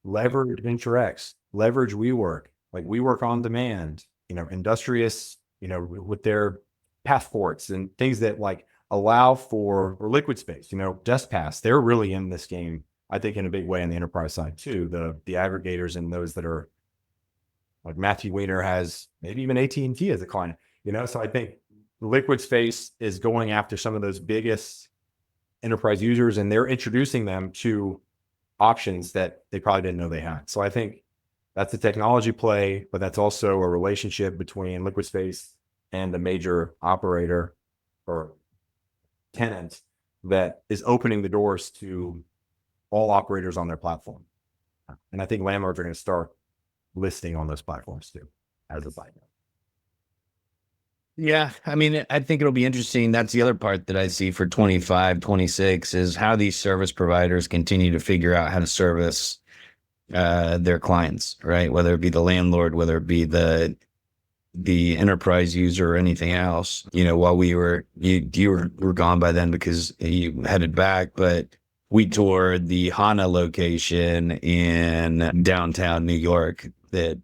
Leverage ECw&x, leverage WeWork, like WeWork on demand, Industrious, with their passports and things that like allow for, or Liquid Space, DeskPass, they're really in this game, I think, in a big way on the enterprise side too. The aggregators and those that are Like Matthew Weiner has maybe even AT&T as a client, So I think Liquid Space is going after some of those biggest enterprise users, and they're introducing them to options that they probably didn't know they had. So I think that's a technology play, but that's also a relationship between Liquid Space and a major operator or tenant that is opening the doors to all operators on their platform. And I think landlords are going to start listing on those platforms too, as a side note. Yeah. I mean, I think it'll be interesting. That's the other part that I see for 25, 26 is how these service providers continue to figure out how to service their clients, right? Whether it be the landlord, whether it be the enterprise user or anything else. While you were gone by then because you headed back, but we toured the HANA location in downtown New York that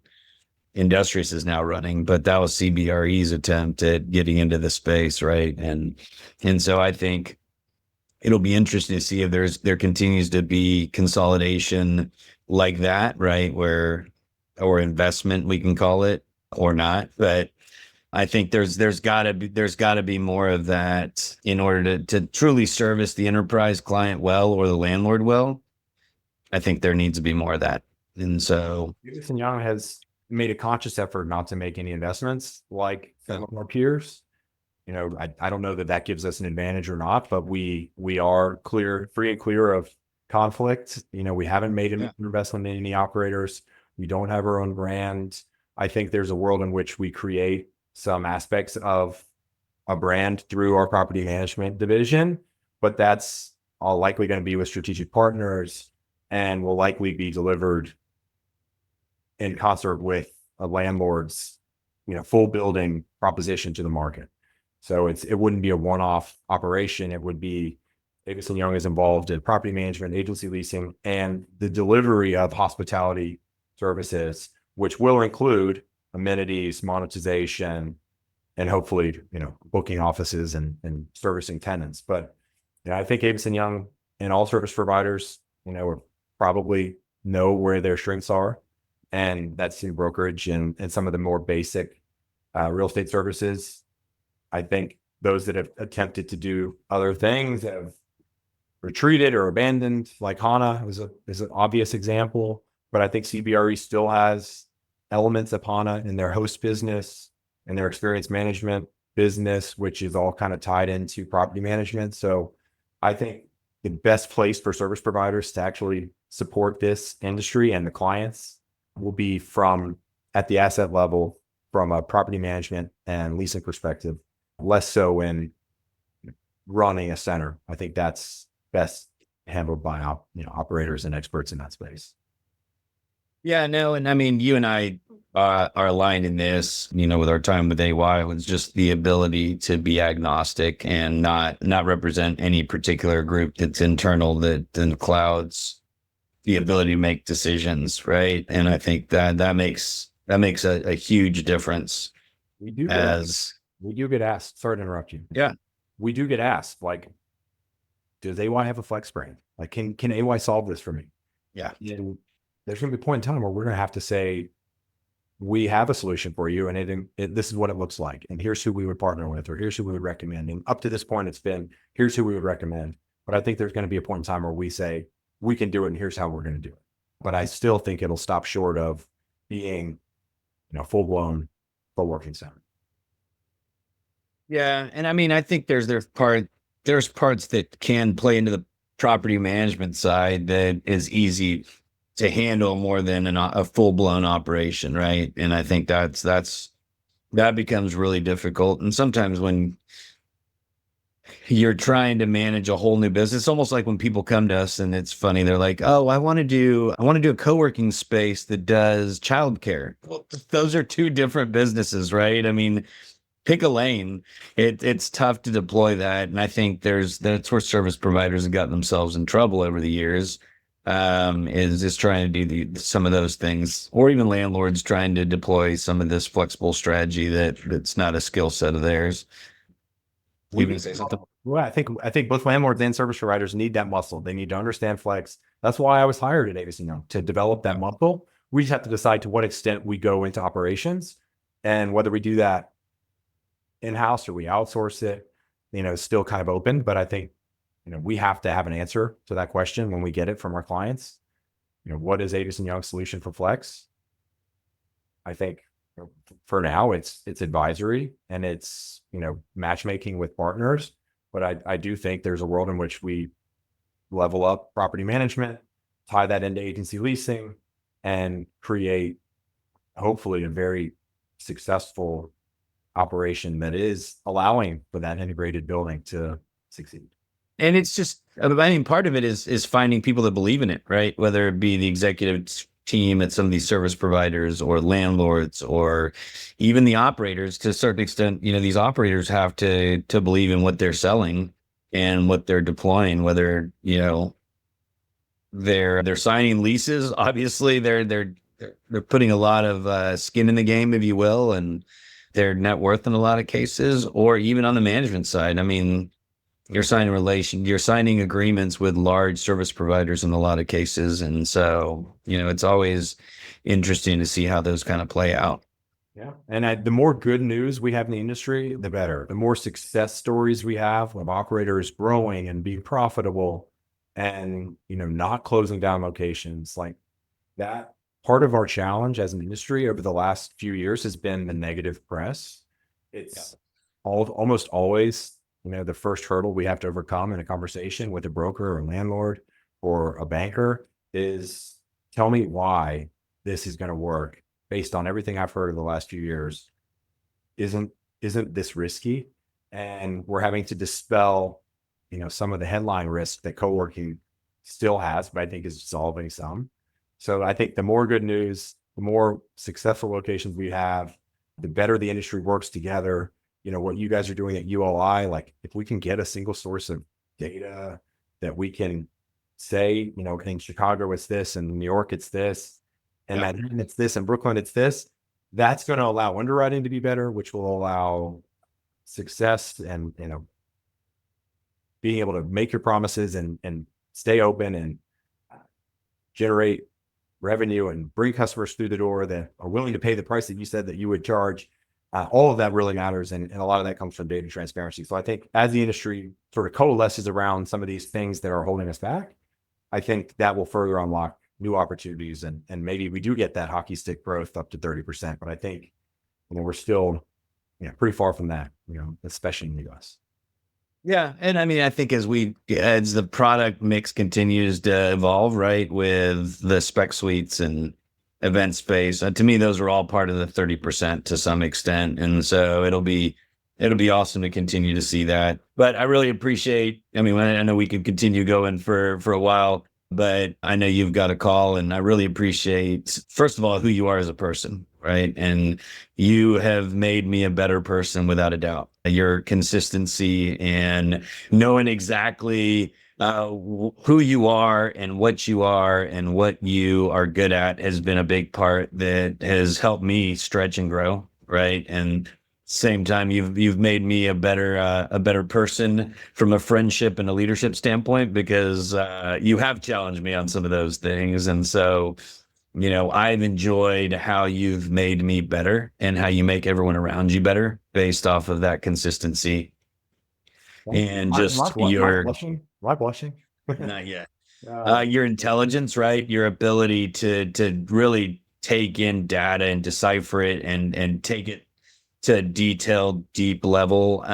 Industrious is now running, but that was CBRE's attempt at getting into the space, right? And so I think it'll be interesting to see if there continues to be consolidation like that, right? Or investment, we can call it, or not. But I think there's gotta be more of that in order to truly service the enterprise client well, or the landlord well. I think there needs to be more of that. And so ECw&x has made a conscious effort not to make any investments like some of our peers. I don't know that gives us an advantage or not, but we are free and clear of conflict. We haven't made an investment in any operators. We don't have our own brand. I think there's a world in which we create some aspects of a brand through our property management division, but that's all likely going to be with strategic partners and will likely be delivered in concert with a landlord's, full building proposition to the market. So it wouldn't be a one-off operation. It would be ECw&x is involved in property management, agency leasing, and the delivery of hospitality services, which will include amenities, monetization, and hopefully, booking offices and servicing tenants. But I think ECw&x and all service providers, probably know where their strengths are, and that's in brokerage and some of the more basic real estate services. I think those that have attempted to do other things have retreated or abandoned, like HANA is an obvious example. But I think CBRE still has elements of HANA in their host business and their experience management business, which is all kind of tied into property management. So I think the best place for service providers to actually support this industry and the clients will be at the asset level, from a property management and leasing perspective, less so in running a center. I think that's best handled by operators and experts in that space. Yeah, no, and I mean, you and I are aligned in this, with our time with AY, was just the ability to be agnostic and not represent any particular group that's internal, that then clouds the ability to make decisions, right? And I think that makes a huge difference. We do get asked. Sorry to interrupt you. Yeah, we do get asked, like, does AY have a flex brand? Like, can AY solve this for me? Yeah. And there's going to be a point in time where we're going to have to say, we have a solution for you, and this is what it looks like, and here's who we would partner with, or here's who we would recommend. And up to this point, it's been, here's who we would recommend. But I think there's going to be a point in time where we say, we can do it, and here's how we're going to do it. But I still think it'll stop short of being, full-blown co-working center. Yeah, and I mean, I think there's parts that can play into the property management side that is easy to handle more than a full-blown operation, right? And I think that becomes really difficult. And sometimes when you're trying to manage a whole new business, it's almost like when people come to us, and it's funny, they're like, "Oh, I want to do a co-working space that does childcare." Well, those are two different businesses, right? I mean, pick a lane. It's tough to deploy that, and I think that's where service providers have gotten themselves in trouble over the years. Is just trying to do some of those things, or even landlords trying to deploy some of this flexible strategy that's not a skill set of theirs. Even say something. Well, I think both landlords and service providers need that muscle. They need to understand flex. That's why I was hired at ECw&x, to develop that muscle. We just have to decide to what extent we go into operations, and whether we do that in-house or we outsource it, still kind of open. But I think, we have to have an answer to that question when we get it from our clients. What is Avison-Young's solution for Flex? I think for now it's advisory and it's, matchmaking with partners. But I do think there's a world in which we level up property management, tie that into agency leasing, and create hopefully a very successful operation that is allowing for that integrated building to succeed. And it's just, I mean, part of it is finding people that believe in it, right? Whether it be the executive team at some of these service providers or landlords or even the operators. To a certain extent, these operators have to believe in what they're selling and what they're deploying, whether, they're signing leases. Obviously they're putting a lot of skin in the game, if you will, and their net worth in a lot of cases, or even on the management side. I mean, you're signing agreements with large service providers in a lot of cases. And so, it's always interesting to see how those kind of play out. Yeah. And the more good news we have in the industry, the better. The more success stories we have of operators growing and being profitable and, not closing down locations like that. Part of our challenge as an industry over the last few years has been the negative press. It's almost always, the first hurdle we have to overcome in a conversation with a broker or a landlord or a banker is, tell me why this is going to work based on everything I've heard of the last few years. Isn't this risky? And we're having to dispel, some of the headline risk that co-working still has, but I think is solving some. So I think the more good news, the more successful locations we have, the better the industry works together. What you guys are doing at ULI, like if we can get a single source of data that we can say, in Chicago it's this, and New York it's this, and Manhattan it's this, and Brooklyn it's this, that's going to allow underwriting to be better, which will allow success and, being able to make your promises and stay open and generate revenue and bring customers through the door that are willing to pay the price that you said that you would charge. All of that really matters. And a lot of that comes from data transparency. So I think as the industry sort of coalesces around some of these things that are holding us back, I think that will further unlock new opportunities. And maybe we do get that hockey stick growth up to 30%. But I think, we're still, pretty far from that, especially in the US. Yeah. And I mean, I think as the product mix continues to evolve, right, with the spec suites and event space, to me, those are all part of the 30% to some extent. And so it'll be awesome to continue to see that. But I really appreciate, I know we could continue going for a while, but I know you've got a call, and I really appreciate, first of all, who you are as a person, right? And you have made me a better person without a doubt. Your consistency and knowing exactly who you are and what you are good at has been a big part that has helped me stretch and grow, right? And same time, you've made me a better person from a friendship and a leadership standpoint, because you have challenged me on some of those things. And so, I've enjoyed how you've made me better and how you make everyone around you better based off of that consistency. And just your blushing. Am I blushing? Not yet. Your intelligence, right? Your ability to really take in data and decipher it and take it to a detailed, deep level.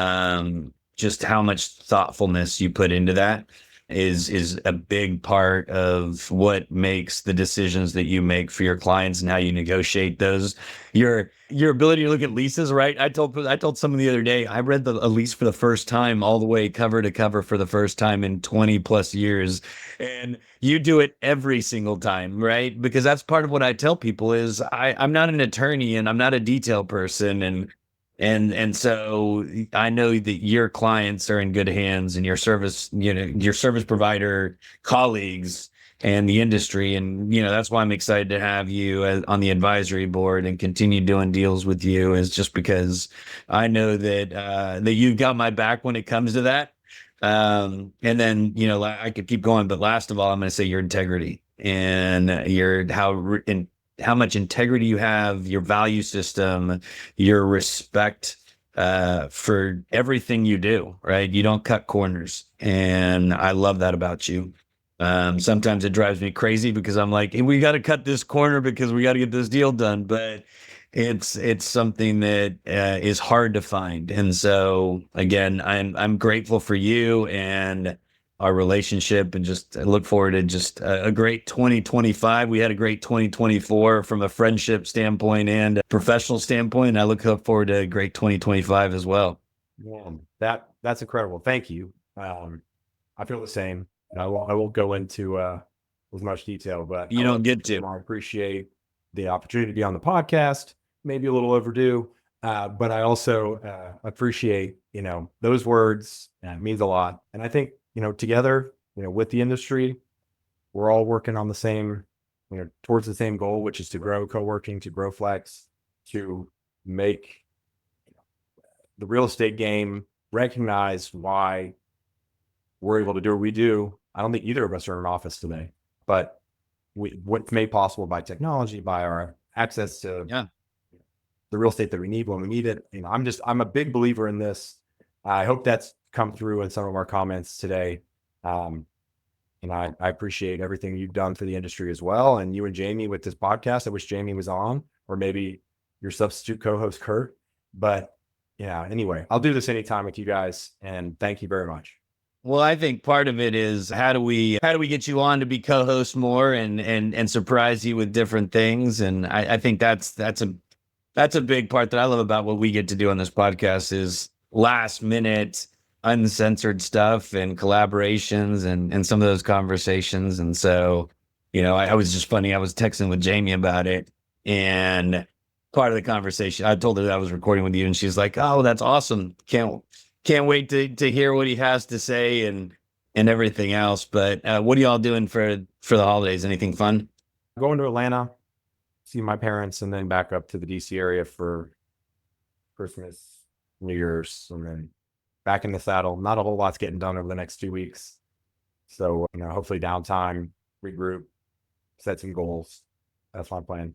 Just how much thoughtfulness you put into that is a big part of what makes the decisions that you make for your clients and how you negotiate those. Your ability to look at leases, right? I told someone the other day, I read a lease for the first time all the way cover to cover for the first time in 20 plus years. And you do it every single time, right? Because that's part of what I tell people is I'm not an attorney and I'm not a detail person. And so I know that your clients are in good hands, and your service provider colleagues and the industry. And, that's why I'm excited to have you on the advisory board and continue doing deals with you, is just because I know that you've got my back when it comes to that. And then, I could keep going, but last of all, I'm going to say your integrity and how much integrity you have, your value system, your respect for everything you do, right? You don't cut corners. And I love that about you. Sometimes it drives me crazy because I'm like, hey, we got to cut this corner because we got to get this deal done. But it's something that is hard to find. And so again, I'm grateful for you and our relationship, and just I look forward to just a great 2025. We had a great 2024 from a friendship standpoint and a professional standpoint. I look forward to a great 2025 as well. Yeah, that's incredible. Thank you. I feel the same. I won't go into as much detail, but you don't get to. I appreciate the opportunity to be on the podcast. Maybe a little overdue, but I also appreciate those words. It means a lot, and I think together, with the industry, we're all working on the same, towards the same goal, which is to grow co-working, to grow Flex, to make the real estate game recognize why we're able to do what we do. I don't think either of us are in an office today, but what's made possible by technology, by our access to the real estate that we need when we need it. I'm a big believer in this. I hope that's come through in some of our comments today. And I appreciate everything you've done for the industry as well. And you and Jamie with this podcast. I wish Jamie was on, or maybe your substitute co-host, Kurt. But anyway, I'll do this anytime with you guys. And thank you very much. Well, I think part of it is how do we get you on to be co-host more and surprise you with different things. And I think that's a big part that I love about what we get to do on this podcast is last minute uncensored stuff and collaborations and some of those conversations. And so, I was just funny. I was texting with Jamie about it, and part of the conversation, I told her that I was recording with you, and she's like, "Oh, that's awesome. Can't wait to hear what he has to say and everything else." But what are y'all doing for the holidays? Anything fun? Going to Atlanta, see my parents, and then back up to the DC area for Christmas, New Year's, and then back in the saddle. Not a whole lot's getting done over the next 2 weeks. So, hopefully downtime, regroup, set some goals. That's my plan.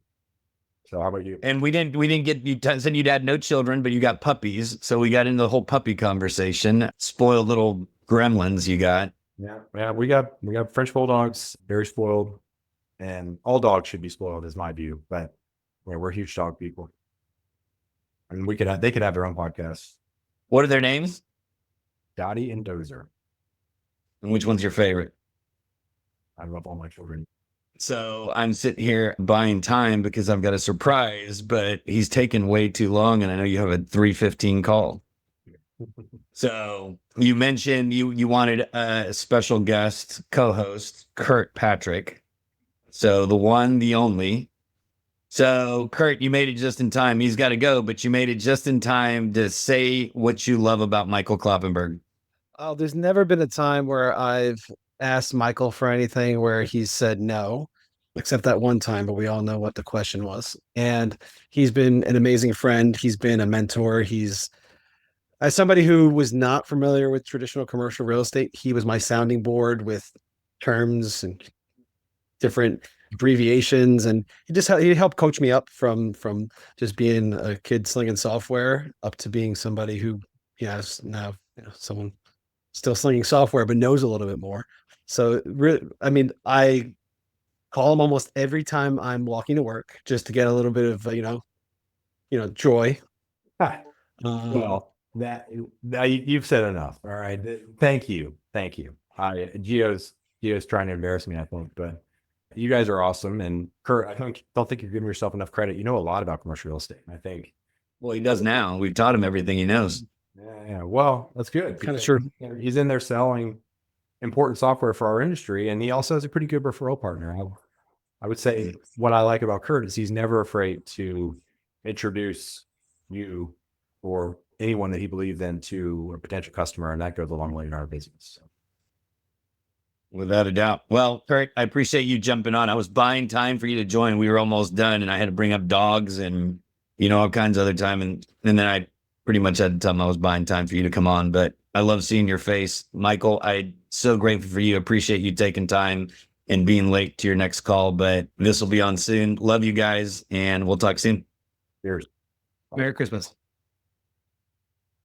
So how about you? And we didn't get, you said you'd had no children, but you got puppies. So we got into the whole puppy conversation. Spoiled little gremlins you got. Yeah. We got French bulldogs, very spoiled, and all dogs should be spoiled is my view, but we're huge dog people. And they could have their own podcast. What are their names? Dottie and Dozer. And which one's your favorite? I love all my children. So I'm sitting here buying time because I've got a surprise, but he's taken way too long. And I know you have a 3:15 call. So you mentioned you wanted a special guest co-host, Kurt Patrick. So the one, the only. So Kurt, you made it just in time. He's got to go, but you made it just in time to say what you love about Michael Kloppenburg. Oh, there's never been a time where I've asked Michael for anything where he said no, except that one time, but we all know what the question was. And he's been an amazing friend. He's been a mentor. As somebody who was not familiar with traditional commercial real estate, he was my sounding board with terms and different abbreviations. And he helped coach me up from just being a kid slinging software up to being somebody who is now someone still slinging software, but knows a little bit more. So I call him almost every time I'm walking to work just to get a little bit of, joy. Well, you've said enough. All right. Thank you. Gio's trying to embarrass me, I think, but you guys are awesome. And Kurt, I don't think you're giving yourself enough credit. You know a lot about commercial real estate, I think. Well, he does now. We've taught him everything he knows. Yeah. Well, that's good. Kind of true. He's in there selling important software for our industry, and he also has a pretty good referral partner. I would say what I like about Kurt is he's never afraid to introduce you or anyone that he believes in to a potential customer, and that goes a long way in our business. Without a doubt. Well, Kurt, I appreciate you jumping on. I was buying time for you to join. We were almost done, and I had to bring up dogs and all kinds of other time, and then I pretty much had to tell him I was buying time for you to come on. But I love seeing your face, Michael. I'm so grateful for you. Appreciate you taking time. and being late to your next call, but this will be on soon. Love you guys, and we'll talk soon. Cheers. Merry Christmas.